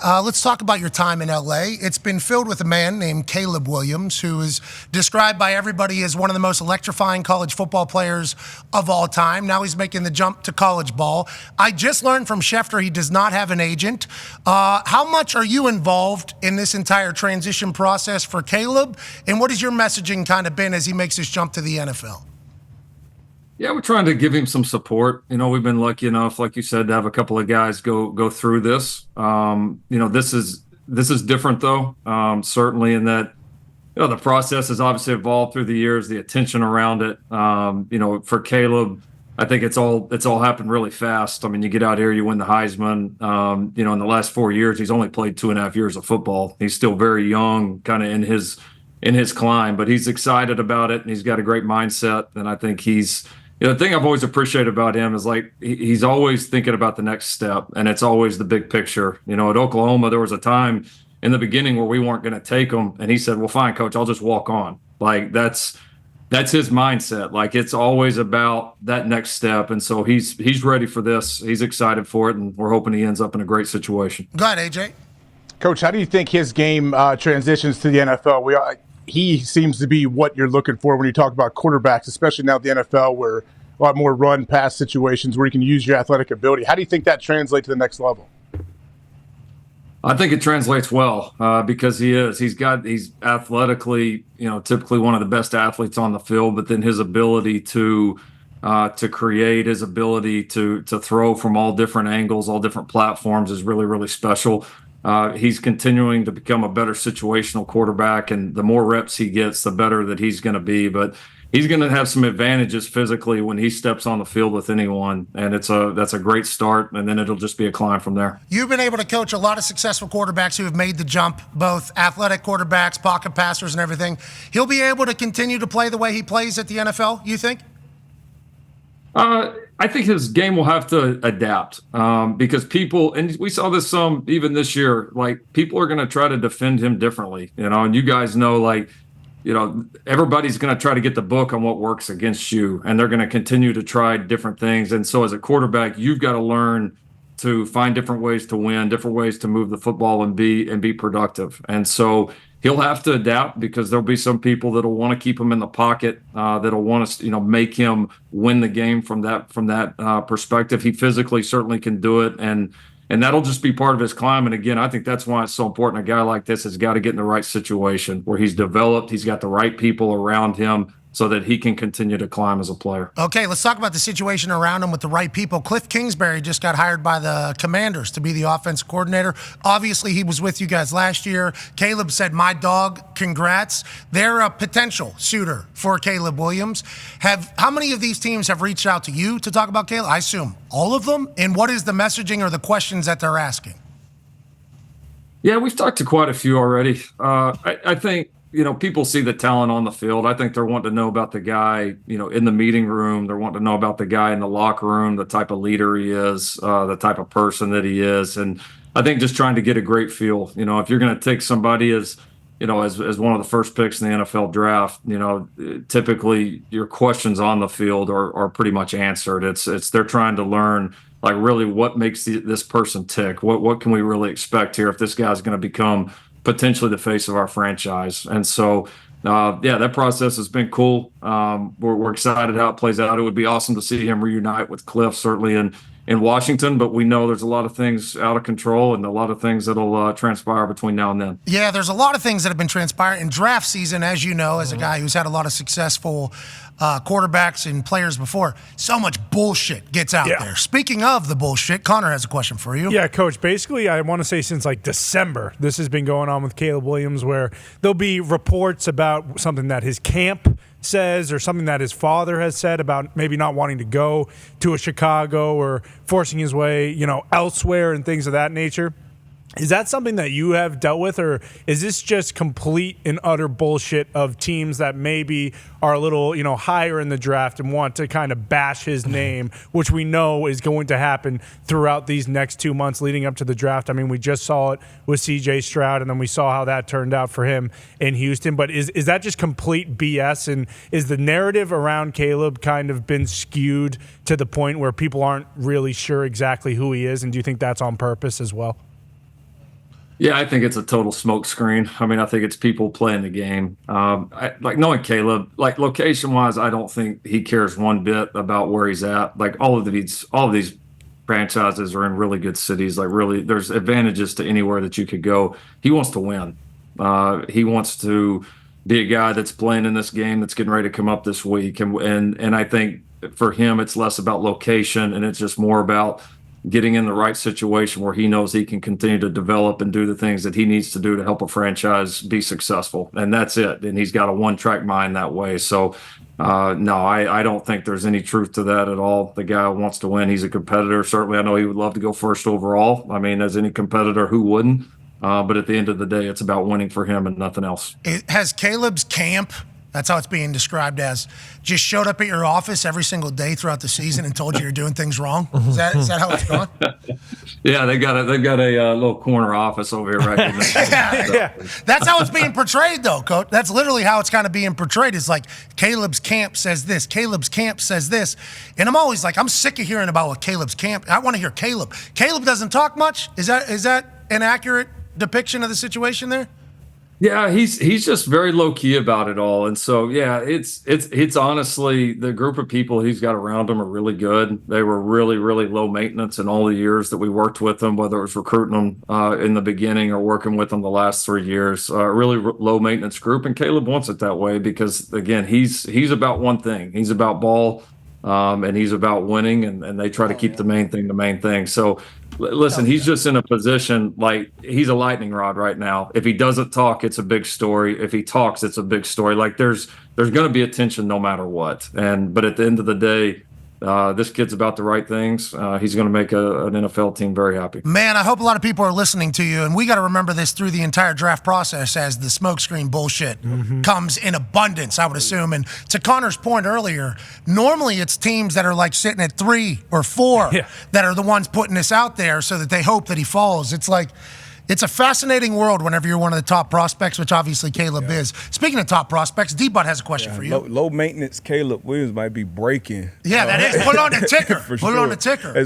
Let's talk about your time in LA. It's been filled with a man named Caleb Williams, who is described by everybody as one of the most electrifying college football players of all time. Now he's making the jump to college ball. I just learned from Schefter he does not have an agent. How much are you involved in this entire transition process for Caleb? And what has your messaging kind of been as he makes his jump to the NFL? Yeah, we're trying to give him some support. We've been lucky enough, like you said, to have a couple of guys go through this. This is different though. Certainly in that, the process has obviously evolved through the years, the attention around it. For Caleb, I think it's all happened really fast. I mean, you get out here, you win the Heisman. In the last 4 years, he's only played 2.5 years of football. He's still very young, kind of in his climb, but he's excited about it and he's got a great mindset. And I think the thing I've always appreciated about him is like he's always thinking about the next step, and it's always the big picture. At Oklahoma, there was a time in the beginning where we weren't going to take him, and he said, "Well, fine, coach, I'll just walk on." Like that's his mindset. Like it's always about that next step, and so he's ready for this. He's excited for it, and we're hoping he ends up in a great situation. Go ahead, AJ. Coach, how do you think his game transitions to the NFL? He seems to be what you're looking for when you talk about quarterbacks, especially now at the NFL, where a lot more run-pass situations where you can use your athletic ability. How do you think that translates to the next level? I think it translates well because he's athletically, typically one of the best athletes on the field, but then his ability to create, his ability to throw from all different angles, all different platforms is really, really special. He's continuing to become a better situational quarterback, and the more reps he gets, the better that he's going to be. But he's going to have some advantages physically when he steps on the field with anyone, and that's a great start, and then it'll just be a climb from there. You've been able to coach a lot of successful quarterbacks who have made the jump, both athletic quarterbacks, pocket passers, and everything. He'll be able to continue to play the way he plays at the NFL, you think? I think his game will have to adapt because people, and we saw this even this year, like people are going to try to defend him differently, and you guys know, everybody's going to try to get the book on what works against you, and they're going to continue to try different things. And so as a quarterback, you've got to learn to find different ways to win, different ways to move the football and be productive. And so he'll have to adapt because there'll be some people that'll want to keep him in the pocket, that'll want to, make him win the game from that perspective. He physically certainly can do it, and that'll just be part of his climb. And again, I think that's why it's so important. A guy like this has got to get in the right situation where he's developed, he's got the right people around him, so that he can continue to climb as a player. Okay, let's talk about the situation around him with the right people. Cliff Kingsbury just got hired by the Commanders to be the offensive coordinator. Obviously, he was with you guys last year. Caleb said, "My dog, congrats." They're a potential suitor for Caleb Williams. How many of these teams have reached out to you to talk about Caleb? I assume all of them. And what is the messaging or the questions that they're asking? Yeah, we've talked to quite a few already. I think, people see the talent on the field. I think they're wanting to know about the guy, in the meeting room. They're wanting to know about the guy in the locker room, the type of leader he is, the type of person that he is. And I think just trying to get a great feel, if you're going to take somebody as one of the first picks in the NFL draft, typically your questions on the field are pretty much answered. It's they're trying to learn, like, really what makes this person tick. What can we really expect here if this guy's going to become potentially the face of our franchise? And so, that process has been cool. We're excited how it plays out. It would be awesome to see him reunite with Cliff, certainly in Washington, but we know there's a lot of things out of control and a lot of things that'll transpire between now and then. Yeah, there's a lot of things that have been transpiring in draft season, as you know, as a guy who's had a lot of successful quarterbacks and players before. So much bullshit gets out there. Speaking of the bullshit, Connor has a question for you. Yeah, Coach. Basically, I want to say since December, this has been going on with Caleb Williams, where there'll be reports about something that his camp says or something that his father has said about maybe not wanting to go to a Chicago or forcing his way, elsewhere and things of that nature. Is that something that you have dealt with, or is this just complete and utter bullshit of teams that maybe are a little, higher in the draft and want to kind of bash his name, which we know is going to happen throughout these next 2 months leading up to the draft? I mean, we just saw it with C.J. Stroud, and then we saw how that turned out for him in Houston. But is that just complete BS? And is the narrative around Caleb kind of been skewed to the point where people aren't really sure exactly who he is? And do you think that's on purpose as well? Yeah, I think it's a total smokescreen. I mean, I think it's people playing the game. Like knowing Caleb, like location wise, I don't think he cares one bit about where he's at. Like all of these franchises are in really good cities. Like really, there's advantages to anywhere that you could go. He wants to win. He wants to be a guy that's playing in this game that's getting ready to come up this week. And I think for him, it's less about location and it's just more about getting in the right situation where he knows he can continue to develop and do the things that he needs to do to help a franchise be successful. And that's it. And he's got a one-track mind that way. So, no, I don't think there's any truth to that at all. The guy wants to win. He's a competitor. Certainly, I know he would love to go first overall. I mean, as any competitor, who wouldn't? But at the end of the day, it's about winning for him and nothing else. Has Caleb's camp, that's how it's being described as, just showed up at your office every single day throughout the season and told you you're doing things wrong? Is that how it's gone? Yeah, they've got a little corner office over here right now. Yeah. That's how it's being portrayed, though, Coach. That's literally how it's kind of being portrayed. It's like Caleb's camp says this, Caleb's camp says this. And I'm always like, I'm sick of hearing about what Caleb's camp. I want to hear Caleb. Caleb doesn't talk much? Is that an accurate depiction of the situation there? Yeah, he's just very low key about it all, and so yeah, it's honestly the group of people he's got around him are really good. They were really low maintenance in all the years that we worked with them, whether it was recruiting them in the beginning or working with them the last 3 years. Really low maintenance group, and Caleb wants it that way because again, he's about one thing. He's about ball. And he's about winning, and they try to keep the main thing. So, listen, he's just in a position like he's a lightning rod right now. If he doesn't talk, it's a big story. If he talks, it's a big story. Like there's going to be attention no matter what. But at the end of the day, this kid's about the right things. He's going to make an NFL team very happy. Man, I hope a lot of people are listening to you, and we got to remember this through the entire draft process as the smokescreen bullshit comes in abundance, I would assume. And to Connor's point earlier, normally it's teams that are like sitting at 3 or 4 that are the ones putting this out there so that they hope that he falls. It's like, it's a fascinating world whenever you're one of the top prospects, which obviously Caleb is. Speaking of top prospects, D-Bud has a question for you. Low maintenance Caleb Williams might be breaking. Yeah, that is. Put it on the ticker. For Put it on the ticker.